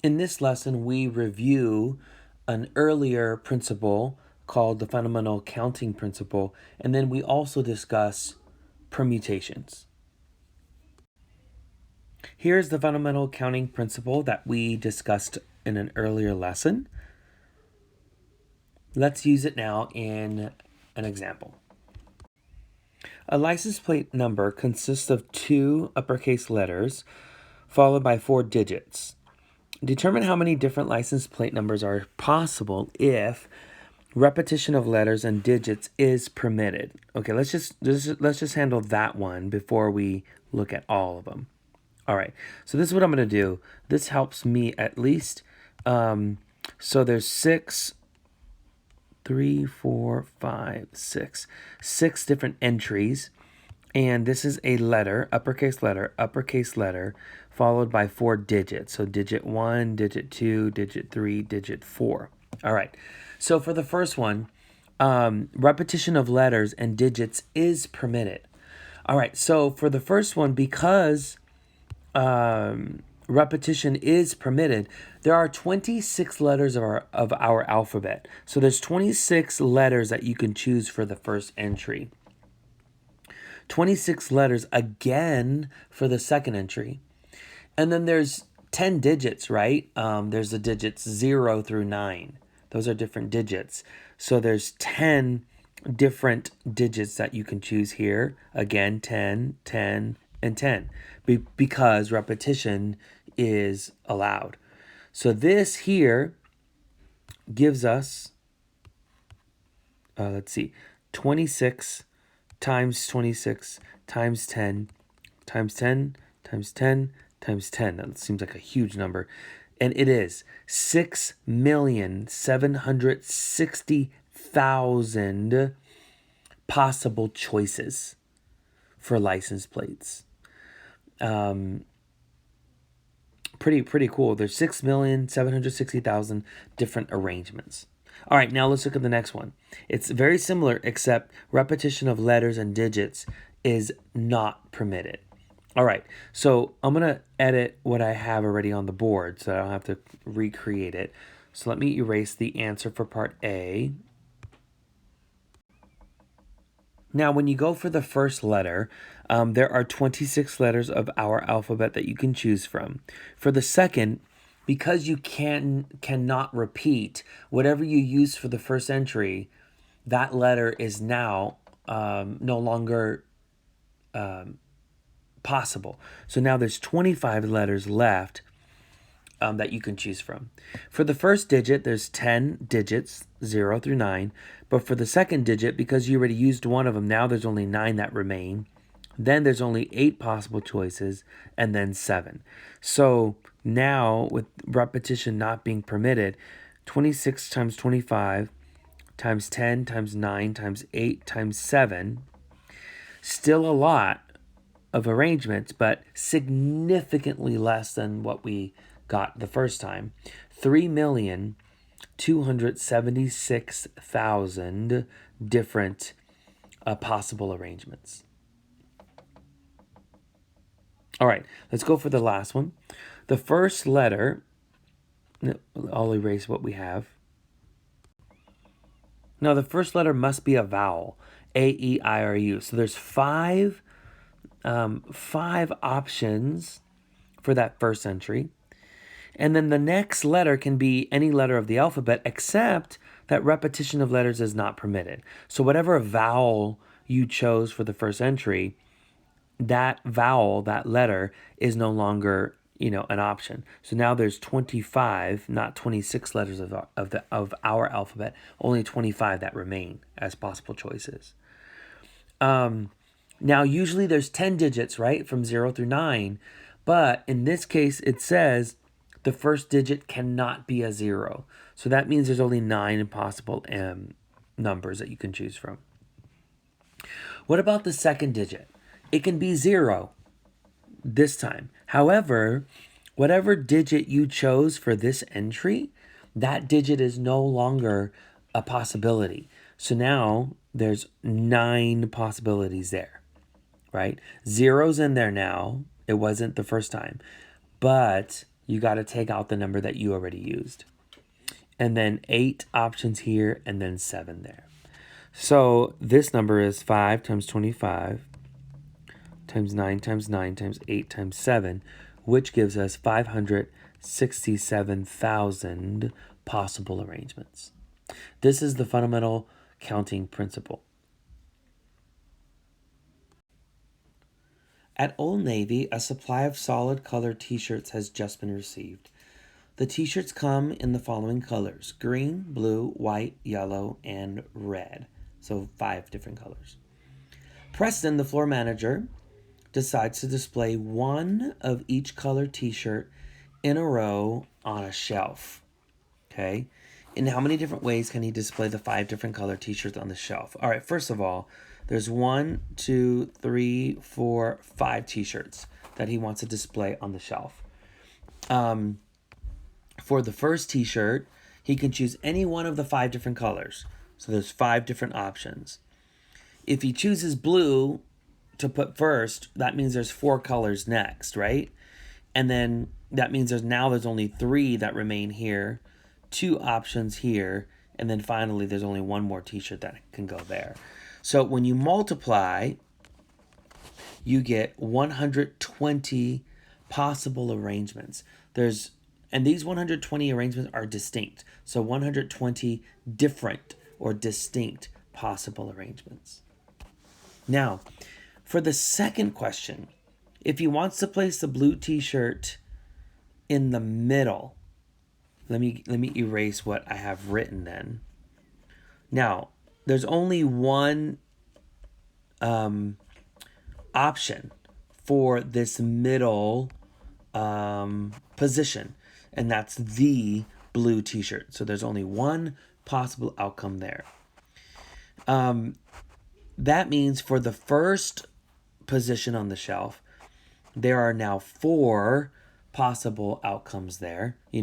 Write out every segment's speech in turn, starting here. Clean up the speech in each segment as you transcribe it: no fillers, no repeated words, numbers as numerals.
In this lesson, we review an earlier principle called the fundamental counting principle, and then we also discuss permutations. Here's the fundamental counting principle that we discussed in an earlier lesson. Let's use it now in an example. A license plate number consists of 2 uppercase letters followed by 4 digits. Determine how many different license plate numbers are possible if repetition of letters and digits is permitted. Okay, let's just handle that one before we look at all of them. All right, so this is what I'm going to do. This helps me at least. So there's 6 different entries, and this is a letter, uppercase letter, followed by 4 digits. So digit 1, digit 2, digit 3, digit 4. All right, so for the first one, repetition of letters and digits is permitted. All right, so for the first one, because repetition is permitted, there are 26 letters of our alphabet. So there's 26 letters that you can choose for the first entry. 26 letters again for the second entry. And then there's 10 digits, right? There's the digits 0 through 9. Those are different digits. So there's 10 different digits that you can choose here. Again, 10, 10, and 10. Because repetition is allowed. So this here gives us, let's see, 26 times 26 times 10 times 10 times 10 times 10. That seems like a huge number. And it is 6,760,000 possible choices for license plates. Pretty cool. There's 6,760,000 different arrangements. All right, now let's look at the next one. It's very similar, except repetition of letters and digits is not permitted. All right, so I'm going to edit what I have already on the board so I don't have to recreate it. So let me erase the answer for part A. Now, when you go for the first letter, there are 26 letters of our alphabet that you can choose from. For the second, because you cannot repeat whatever you use for the first entry, that letter is now no longer possible. So now there's 25 letters left that you can choose from. For the first digit, there's 10 digits, 0 through 9. But for the second digit, because you already used one of them, now there's only 9 that remain. Then there's only 8 possible choices, and then 7. So now, with repetition not being permitted, 26 times 25 times 10 times 9 times 8 times 7, still a lot of arrangements, but significantly less than what we got the first time. 3,276,000 different possible arrangements. All right, let's go for the last one. The first letter, I'll erase what we have. Now, the first letter must be a vowel, A, E, I, or U. So there's five options for that first entry. And then the next letter can be any letter of the alphabet, except that repetition of letters is not permitted. So whatever vowel you chose for the first entry, that vowel, that letter, is no longer, an option. So now there's 25, not 26 letters of our alphabet, only 25 that remain as possible choices. Now, usually there's 10 digits, right, from 0 through 9. But in this case, it says the first digit cannot be a 0. So that means there's only 9 possible numbers that you can choose from. What about the second digit? It can be 0 this time. However, whatever digit you chose for this entry, that digit is no longer a possibility. So now there's 9 possibilities there, right? 0's in there now. It wasn't the first time. But you got to take out the number that you already used. And then 8 options here, and then 7 there. So this number is 5 times 25 times 9 times 9 times 8 times 7, which gives us 567,000 possible arrangements. This is the fundamental counting principle. At Old Navy, a supply of solid colored t-shirts has just been received. The t-shirts come in the following colors: green, blue, white, yellow, and red. So 5 different colors. Preston, the floor manager, decides to display one of each colored t-shirt in a row on a shelf. Okay? In how many different ways can he display the 5 different colored t-shirts on the shelf? All right, first of all, there's 1, 2, 3, 4, 5 t-shirts that he wants to display on the shelf. For the first t-shirt, he can choose any one of the 5 different colors. So there's 5 different options. If he chooses blue to put first, that means there's 4 colors next, right? And then that means there's only 3 that remain here, 2 options here, and then finally there's only 1 more t-shirt that can go there. So when you multiply, you get 120 possible arrangements. And these 120 arrangements are distinct. So 120 different or distinct possible arrangements. Now, for the second question, if he wants to place the blue t-shirt in the middle, let me erase what I have written then. Now, there's only one option for this middle position, and that's the blue t-shirt. So there's only one possible outcome there. That means for the first position on the shelf, there are now 4 possible outcomes there. You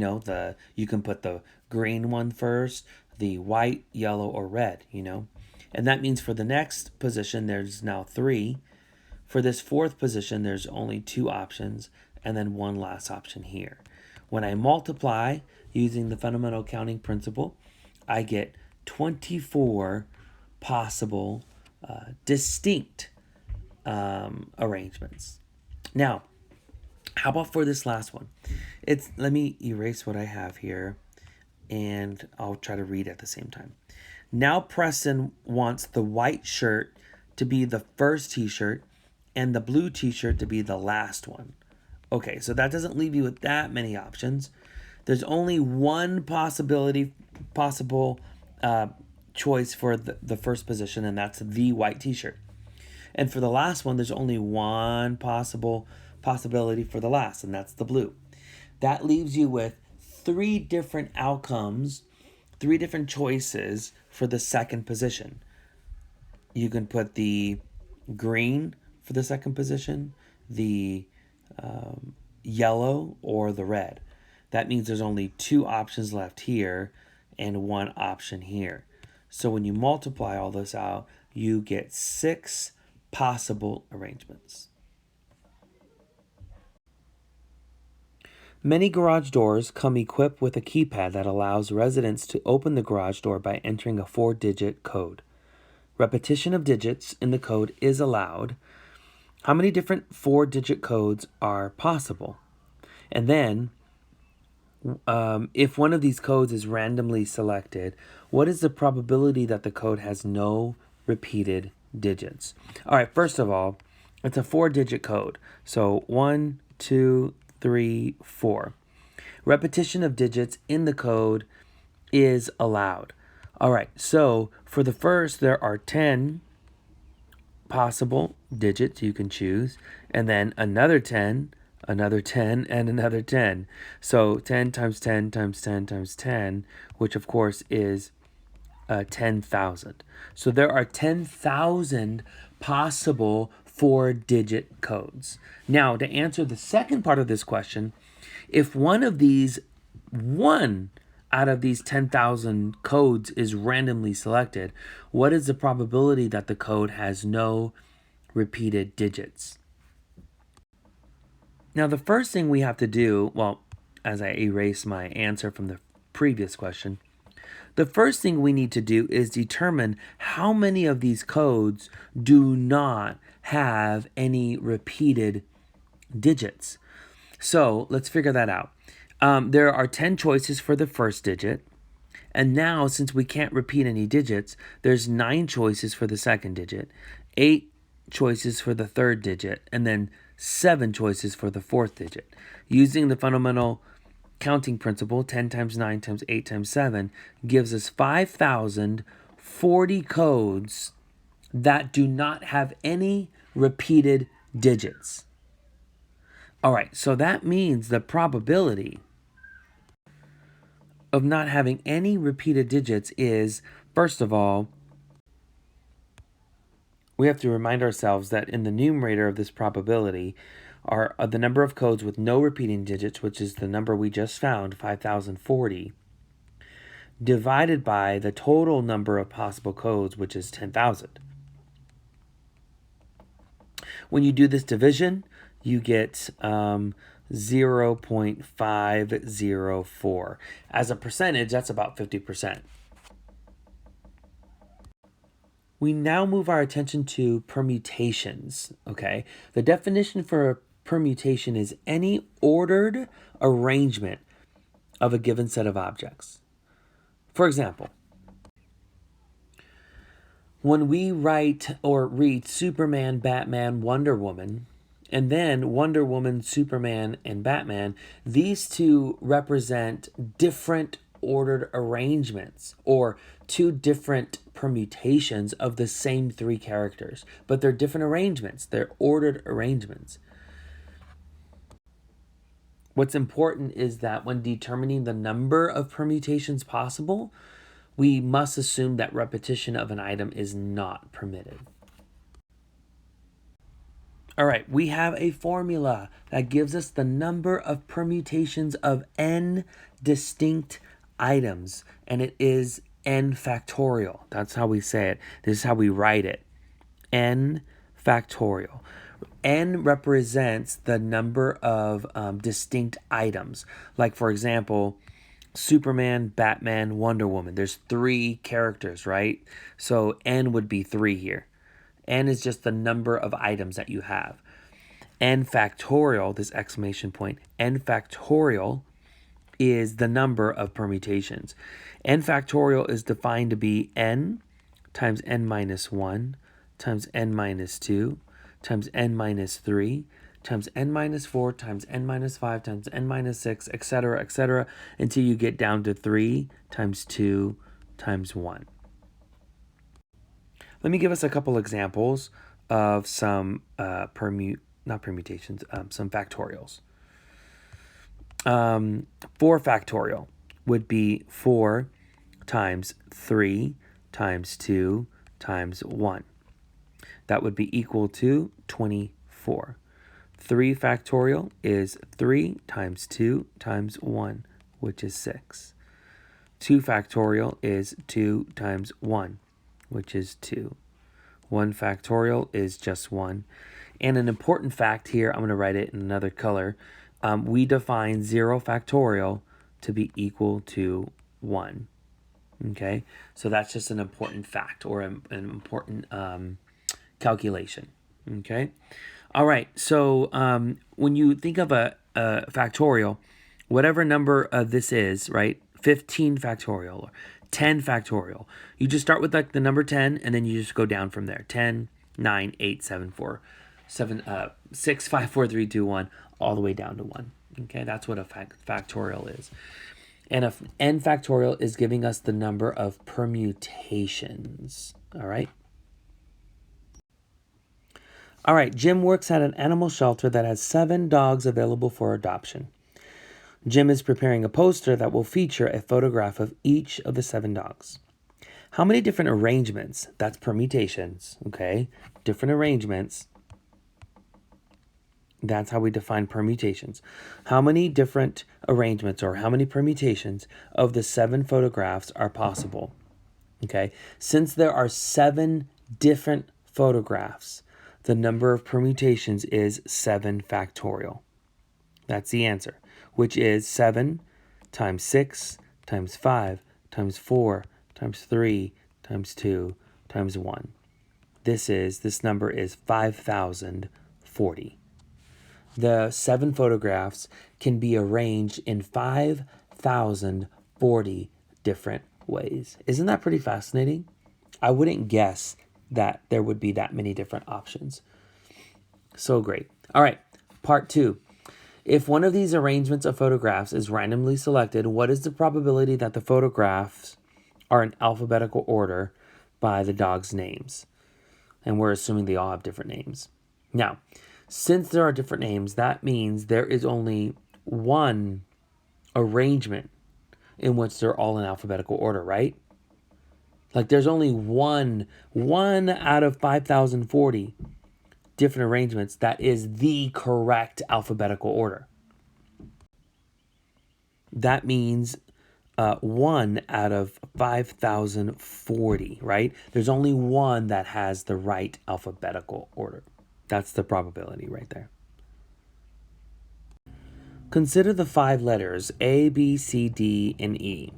can put the green one first, the white, yellow, or red, And that means for the next position, there's now 3. For this 4th position, there's only 2 options, and then 1 last option here. When I multiply using the fundamental counting principle, I get 24 possible distinct arrangements. Now, how about for this last one? Let me erase what I have here, and I'll try to read at the same time. Now Preston wants the white shirt to be the first t-shirt and the blue t-shirt to be the last one. Okay, so that doesn't leave you with that many options. There's only one possible choice for the first position, and that's the white t-shirt. And for the last one, there's only one possibility for the last, and that's the blue. That leaves you with 3 different outcomes, 3 different choices for the second position. You can put the green for the second position, the yellow, or the red. That means there's only 2 options left here and 1 option here. So when you multiply all this out, you get 6 possible arrangements. Many garage doors come equipped with a keypad that allows residents to open the garage door by entering a 4-digit code. Repetition of digits in the code is allowed. How many different 4-digit codes are possible? And then, if one of these codes is randomly selected, what is the probability that the code has no repeated digits? All right, first of all, it's a 4-digit code. So 1, 2, 3, 4. Repetition of digits in the code is allowed. All right, so for the first, there are 10 possible digits you can choose, and then another 10, another 10, and another 10. So 10 times 10 times 10 times 10, which of course is 10,000. So there are 10,000 possible 4-digit codes. Now, to answer the second part of this question, if one out of these 10,000 codes is randomly selected, what is the probability that the code has no repeated digits? Now, the first thing we have to do, as I erase my answer from the previous question. The first thing we need to do is determine how many of these codes do not have any repeated digits. So let's figure that out. There are 10 choices for the first digit. And now, since we can't repeat any digits, there's 9 choices for the second digit, 8 choices for the third digit, and then 7 choices for the fourth digit. Using the fundamental counting principle, 10 times 9 times 8 times 7 gives us 5,040 codes that do not have any repeated digits. All right, so that means the probability of not having any repeated digits is, first of all, we have to remind ourselves that in the numerator of this probability are the number of codes with no repeating digits, which is the number we just found, 5,040, divided by the total number of possible codes, which is 10,000. When you do this division, you get 0.504. As a percentage, that's about 50%. We now move our attention to permutations, okay? The definition for a permutation is any ordered arrangement of a given set of objects. For example, when we write or read Superman, Batman, Wonder Woman, and then Wonder Woman, Superman, and Batman, these two represent different ordered arrangements or two different permutations of the same 3 characters, but they're different arrangements. They're ordered arrangements. What's important is that when determining the number of permutations possible, we must assume that repetition of an item is not permitted. All right, we have a formula that gives us the number of permutations of n distinct items, and it is n factorial. That's how we say it. This is how we write it. N factorial. N represents the number of distinct items. Like, for example, Superman, Batman, Wonder Woman. There's 3 characters, right? So N would be 3 here. N is just the number of items that you have. N factorial, this exclamation point, N factorial is the number of permutations. N factorial is defined to be N times N minus 1 times N minus 2 times N minus 3 times N minus 4 times N minus 5 times N minus 6, etc., until you get down to 3 times 2 times 1. Let me give us a couple examples of some some factorials. 4 factorial would be 4 times 3 times 2 times 1. That would be equal to 24. 3 factorial is 3 times 2 times 1, which is 6. 2 factorial is 2 times 1, which is 2. 1 factorial is just 1. And an important fact here, I'm going to write it in another color. We define 0 factorial to be equal to 1. Okay, so that's just an important fact or an important calculation. Okay, all right, so when you think of a factorial, whatever number this is, right, 15 factorial or 10 factorial, you just start with like the number 10 and then you just go down from there. 10, 9, 8, 7, 4, 6, 5, 4, 3, 2, 1, all the way down to 1. Okay, that's what a factorial is. And a n factorial is giving us the number of permutations. All right. All right, Jim works at an animal shelter that has 7 dogs available for adoption. Jim is preparing a poster that will feature a photograph of each of the 7 dogs. How many different arrangements, that's permutations, okay, different arrangements, that's how we define permutations. How many different arrangements or how many permutations of the 7 photographs are possible? Okay, since there are 7 different photographs, the number of permutations is 7 factorial. That's the answer. which is 7 times 6 times 5 times 4 times 3 times 2 times 1. This number is 5,040. The 7 photographs can be arranged in 5,040 different ways. Isn't that pretty fascinating? I wouldn't guess that there would be that many different options. So great. All right, part 2. If one of these arrangements of photographs is randomly selected, what is the probability that the photographs are in alphabetical order by the dog's names? And we're assuming they all have different names. Now, since there are different names, that means there is only one arrangement in which they're all in alphabetical order, right? Like there's only one out of 5,040 different arrangements that is the correct alphabetical order. That means 1 out of 5,040, right? There's only one that has the right alphabetical order. That's the probability right there. Consider the 5 letters A, B, C, D, and E.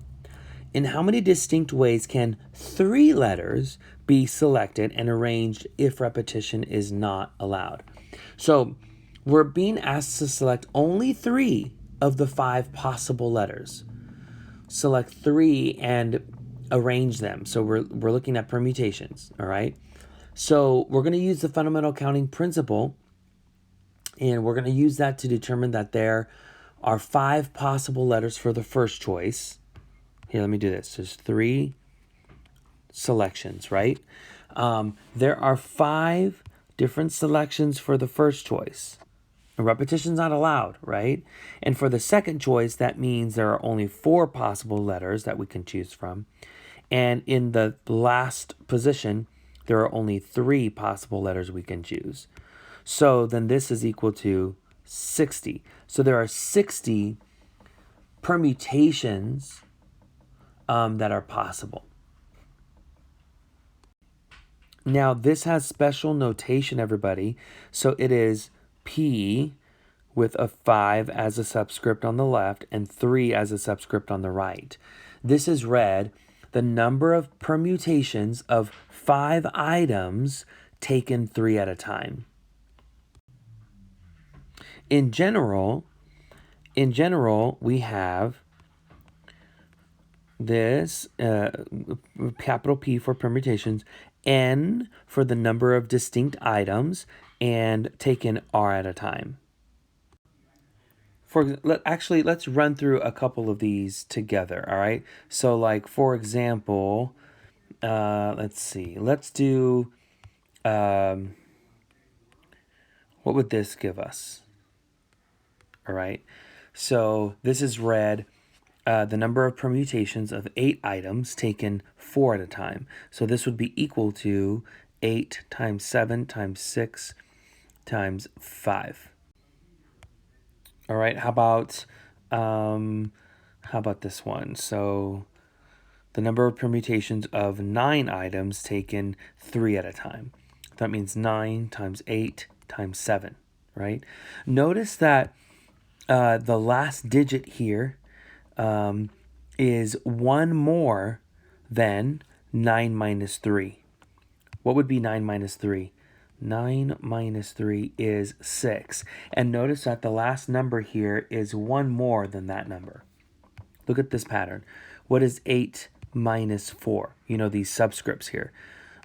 In how many distinct ways can 3 letters be selected and arranged if repetition is not allowed? So we're being asked to select only 3 of the 5 possible letters. Select 3 and arrange them. So we're looking at permutations, all right? So we're going to use the fundamental counting principle, and we're going to use that to determine that there are 5 possible letters for the first choice. Here, let me do this. There's 3 selections, right? There are 5 different selections for the first choice. Repetition's not allowed, right? And for the second choice, that means there are only 4 possible letters that we can choose from. And in the last position, there are only 3 possible letters we can choose. So then this is equal to 60. So there are 60 permutations that are possible. Now, this has special notation, everybody. So it is P with a 5 as a subscript on the left and 3 as a subscript on the right. This is read the number of permutations of 5 items taken 3 at a time. In general, we have this capital P for permutations, N for the number of distinct items, and taken R at a time. Let's run through a couple of these together, all right? So like, for example, let's see. Let's do, what would this give us? All right. So this is read the number of permutations of 8 items taken 4 at a time. So this would be equal to 8 times 7 times 6 times 5. All right. How about this one? So the number of permutations of 9 items taken 3 at a time. That means 9 times 8 times 7, right? Notice that the last digit here is 1 more than 9 minus 3. What would be 9 minus 3? 9 minus 3 is 6. And notice that the last number here is 1 more than that number. Look at this pattern. What is 8 minus 4? You know, these subscripts here.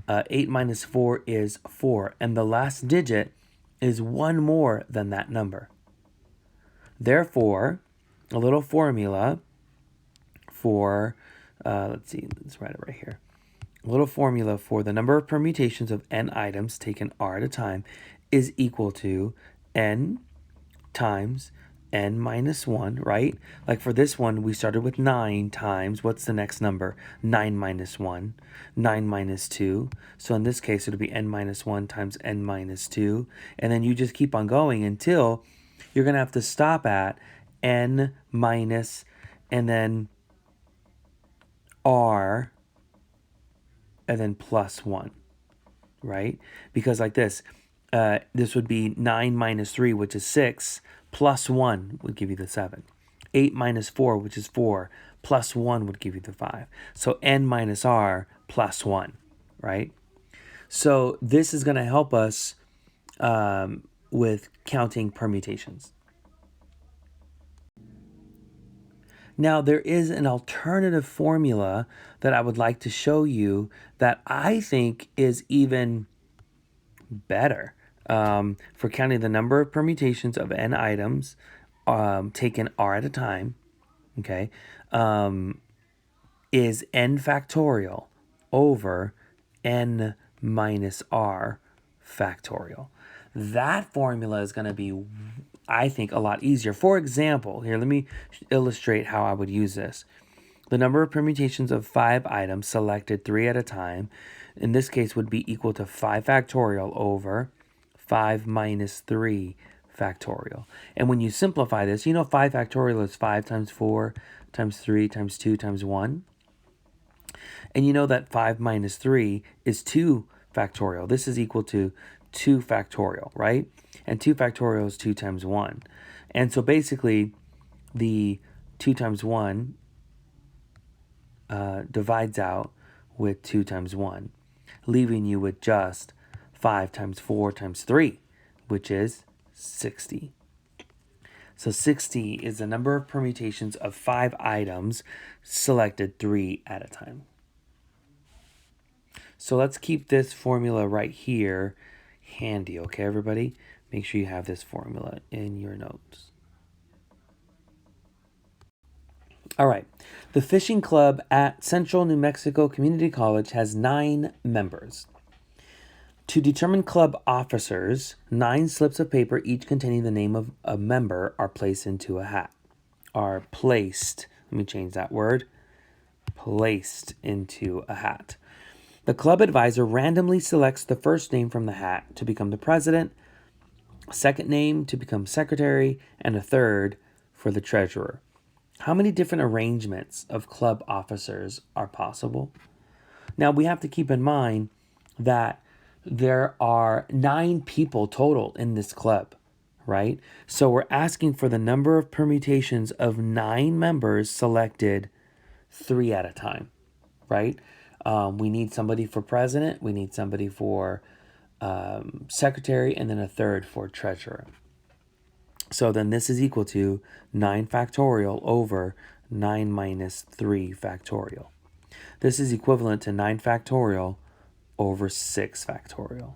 8 minus 4 is 4. And the last digit is 1 more than that number. Therefore, a little formula for, let's write it right here. A little formula for the number of permutations of n items taken r at a time is equal to n times n minus 1, right? Like for this one, we started with 9 times, what's the next number? 9 minus 1, 9 minus 2. So in this case, it'll be n minus 1 times n minus 2. And then you just keep on going until you're going to have to stop at n minus, and then r, and then plus 1, right? Because like this would be 9 minus 3, which is 6, plus 1 would give you the 7. 8 minus 4, which is 4, plus 1 would give you the 5. So n minus r plus 1, right? So this is going to help us with counting permutations. Now, there is an alternative formula that I would like to show you that I think is even better for counting the number of permutations of n items taken r at a time, okay, is n factorial over n minus r factorial. That formula is going to be, I think, a lot easier. For example, here, let me illustrate how I would use this. The number of permutations of 5 items selected 3 at a time, in this case, would be equal to 5 factorial over 5 minus 3 factorial. And when you simplify this, you know 5 factorial is 5 times 4 times 3 times 2 times 1. And you know that 5 minus 3 is 2 factorial. This is equal to 2 factorial, right? And 2 factorial is 2 times 1. And so basically, the 2 times 1 divides out with 2 times 1, leaving you with just 5 times 4 times 3, which is 60. So 60 is the number of permutations of 5 items selected 3 at a time. So let's keep this formula right here handy, okay, everybody? Make sure you have this formula in your notes. All right. The fishing club at Central New Mexico Community College has 9 members. To determine club officers, 9 slips of paper, each containing the name of a member, are placed into a hat. Are placed, let me change that word, placed into a hat. The club advisor randomly selects the first name from the hat to become the president, a second name to become secretary, and a third for the treasurer. How many different arrangements of club officers are possible? Now, we have to keep in mind that there are 9 people total in this club, right? So we're asking for the number of permutations of 9 members selected 3 at a time, right? We need somebody for president, we need somebody for secretary, and then a third for treasurer. So then this is equal to 9 factorial over 9 minus 3 factorial. This is equivalent to 9 factorial over 6 factorial.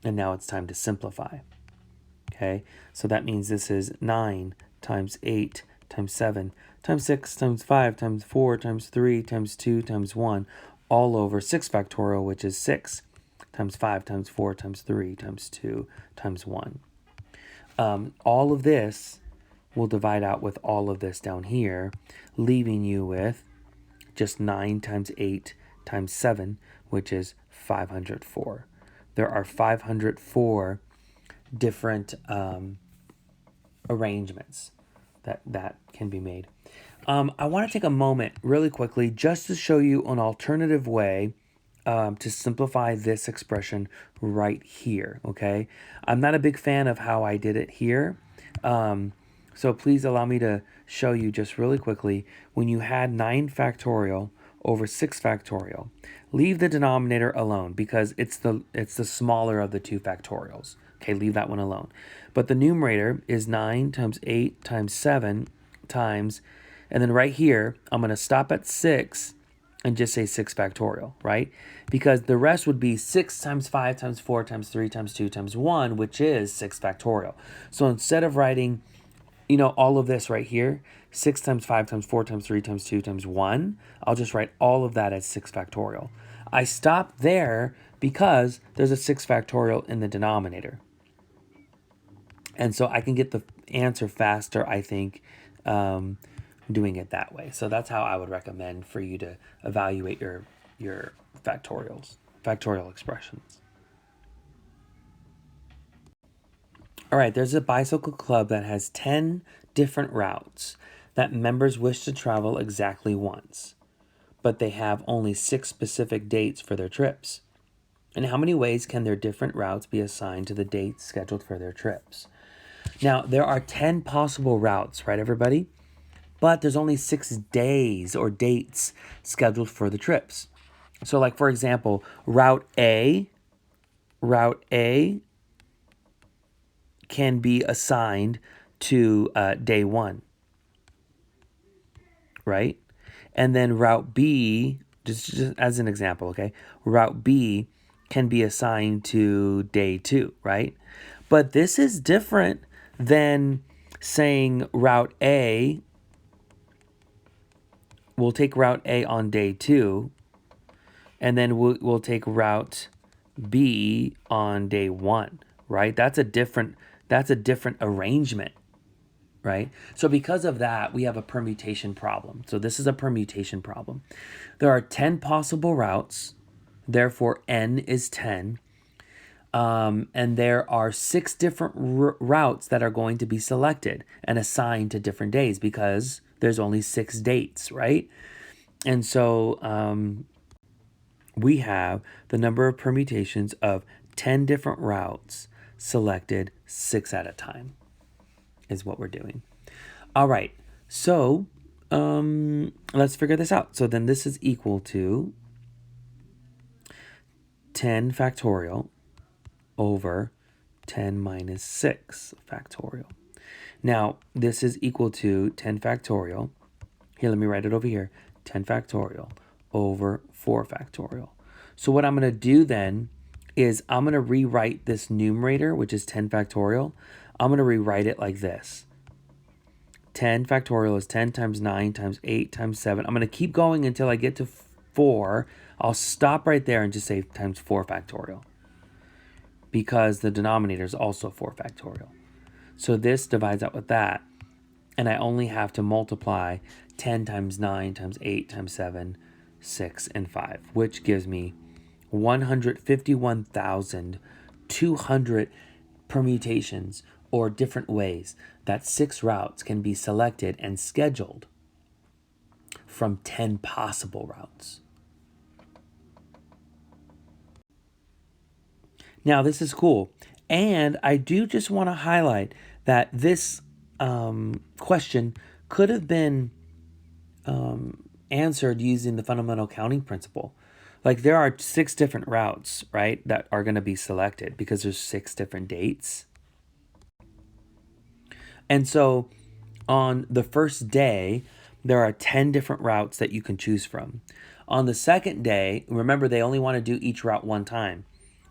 And now it's time to simplify. Okay, so that means this is 9 times 8 times 7 times 6 times 5 times 4 times 3 times 2 times 1 all over 6 factorial, which is 6 times 5 times 4 times 3 times 2 times 1. All of this will divide out with all of this down here, leaving you with just 9 times 8 times 7, which is 504. There are 504 different arrangements that can be made. I want to take a moment really quickly just to show you an alternative way to simplify this expression right here, okay? I'm not a big fan of how I did it here, so please allow me to show you just really quickly. When you had 9 factorial over 6 factorial, leave the denominator alone because it's the smaller of the 2 factorials. Okay, leave that one alone. But the numerator is 9 times 8 times 7 times, and then right here, I'm going to stop at 6 and just say 6 factorial, right? Because the rest would be 6 times 5 times 4 times 3 times 2 times 1, which is 6 factorial. So instead of writing, all of this right here, 6 times 5 times 4 times 3 times 2 times 1, I'll just write all of that as 6 factorial. I stop there because there's a 6 factorial in the denominator. And so I can get the answer faster, I think, doing it that way. So that's how I would recommend for you to evaluate your factorial expressions. All right, there's a bicycle club that has 10 different routes that members wish to travel exactly once, but they have only 6 specific dates for their trips. And how many ways can their different routes be assigned to the dates scheduled for their trips? Now, there are 10 possible routes, right, everybody? but there's only 6 days or dates scheduled for the trips. So like, for example, route A can be assigned to day 1, right? And then route B, just as an example, okay? Route B can be assigned to day 2, right? But this is different than saying route A, we'll take route A on day 2, and then we'll take route B on day 1, right? That's a different arrangement, right? So because of that, we have a permutation problem. So this is a permutation problem. There are 10 possible routes, therefore n is 10. And there are 6 different routes that are going to be selected and assigned to different days because there's only 6 dates, right? And so we have the number of permutations of 10 different routes selected 6 at a time is what we're doing. All right, so let's figure this out. So then this is equal to 10 factorial over 10 minus 6 factorial. Now, this is equal to 10 factorial. Here, let me write it over here. 10 factorial over 4 factorial. So what I'm going to do then is I'm going to rewrite this numerator, which is 10 factorial. I'm going to rewrite it like this. 10 factorial is 10 times 9 times 8 times 7. I'm going to keep going until I get to 4. I'll stop right there and just say times 4 factorial because the denominator is also 4 factorial. So this divides out with that, and I only have to multiply 10 times 9 times 8 times 7, 6, and 5, which gives me 151,200 permutations or different ways that 6 routes can be selected and scheduled from 10 possible routes. Now, this is cool. And I do just want to highlight that this question could have been answered using the fundamental counting principle. Like there are 6 different routes, right, that are going to be selected because there's 6 different dates. And so on the first day, there are 10 different routes that you can choose from. On the second day, remember they only want to do each route one time.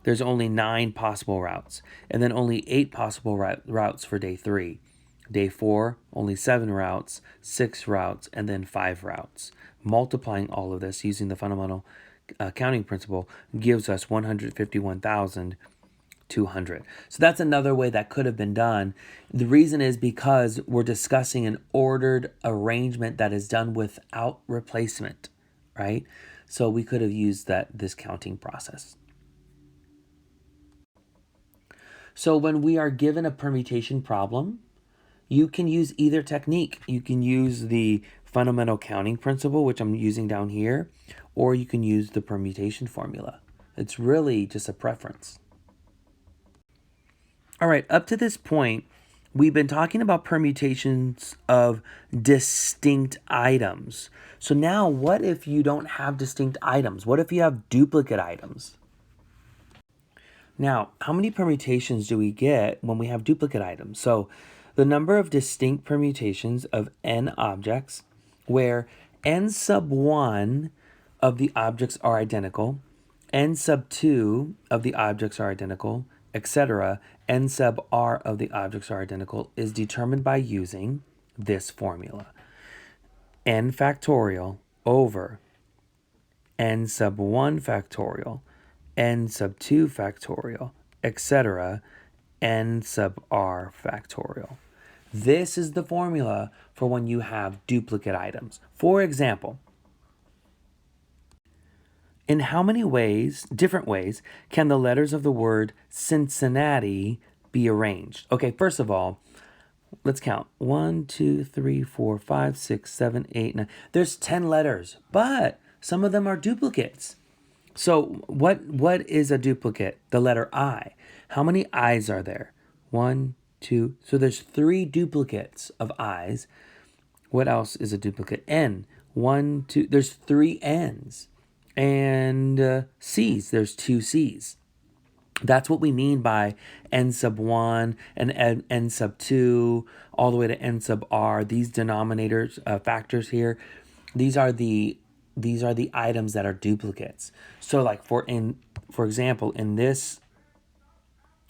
There's only 9 possible routes, and then only 8 possible routes for day 3. Day 4, only 7 routes, 6 routes, and then 5 routes. Multiplying all of this using the fundamental counting principle gives us 151,200. So that's another way that could have been done. The reason is because we're discussing an ordered arrangement that is done without replacement, right? So we could have used this counting process. So when we are given a permutation problem, you can use either technique. You can use the fundamental counting principle, which I'm using down here, or you can use the permutation formula. It's really just a preference. All right, up to this point, we've been talking about permutations of distinct items. So now what if you don't have distinct items? What if you have duplicate items? Now, how many permutations do we get when we have duplicate items? So the number of distinct permutations of n objects where n sub 1 of the objects are identical, n sub 2 of the objects are identical, etc., n sub r of the objects are identical is determined by using this formula. N factorial over n sub 1 factorial, n sub 2 factorial, etc., n sub r factorial. This is the formula for when you have duplicate items. For example, in how many ways, different ways, can the letters of the word Cincinnati be arranged? Okay, first of all, let's count. 1, 2, 3, 4, 5, 6, 7, 8, 9. There's 10 letters, but some of them are duplicates. So what is a duplicate? The letter I. How many I's are there? 1, 2. So there's 3 duplicates of I's. What else is a duplicate? N. One, two. There's 3 N's. And C's. There's 2 C's. That's what we mean by n sub 1 and n sub 2 all the way to n sub r. These denominators, factors here, these are the items that are duplicates. So like for example, in this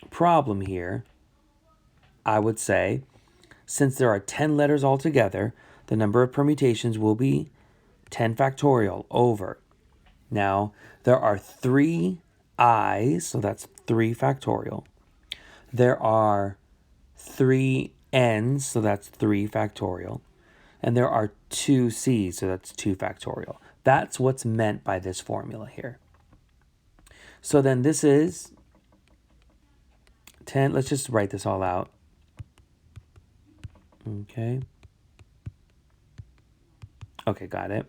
problem here, I would say, since there are 10 letters altogether, the number of permutations will be 10 factorial over. Now, there are 3 i's, so that's 3 factorial. There are 3 n's, so that's 3 factorial. And there are 2 c's, so that's 2 factorial. That's what's meant by this formula here. So then this is 10. Let's just write this all out. Okay. Okay, got it.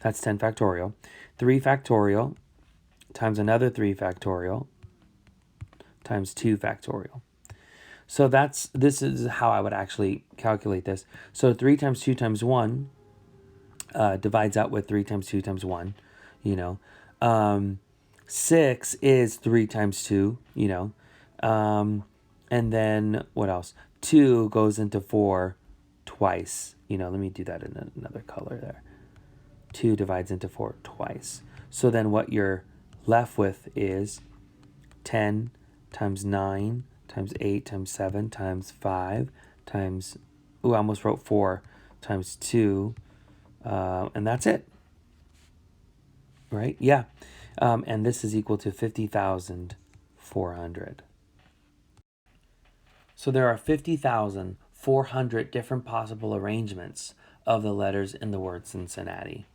That's 10 factorial. 3 factorial times another 3 factorial times 2 factorial. So this is how I would actually calculate this. So 3 times 2 times 1 divides out with 3 times 2 times 1, you know. 6 is 3 times 2, you know. And then what else? 2 goes into 4 twice. You know, let me do that in another color there. 2 divides into 4 twice. So then what you're left with is 10 times 9 times 8 times 7 times 5 times, I almost wrote 4 times 2, and that's it. Right? Yeah. And this is equal to 50,400. So there are 50,400 different possible arrangements of the letters in the word Cincinnati.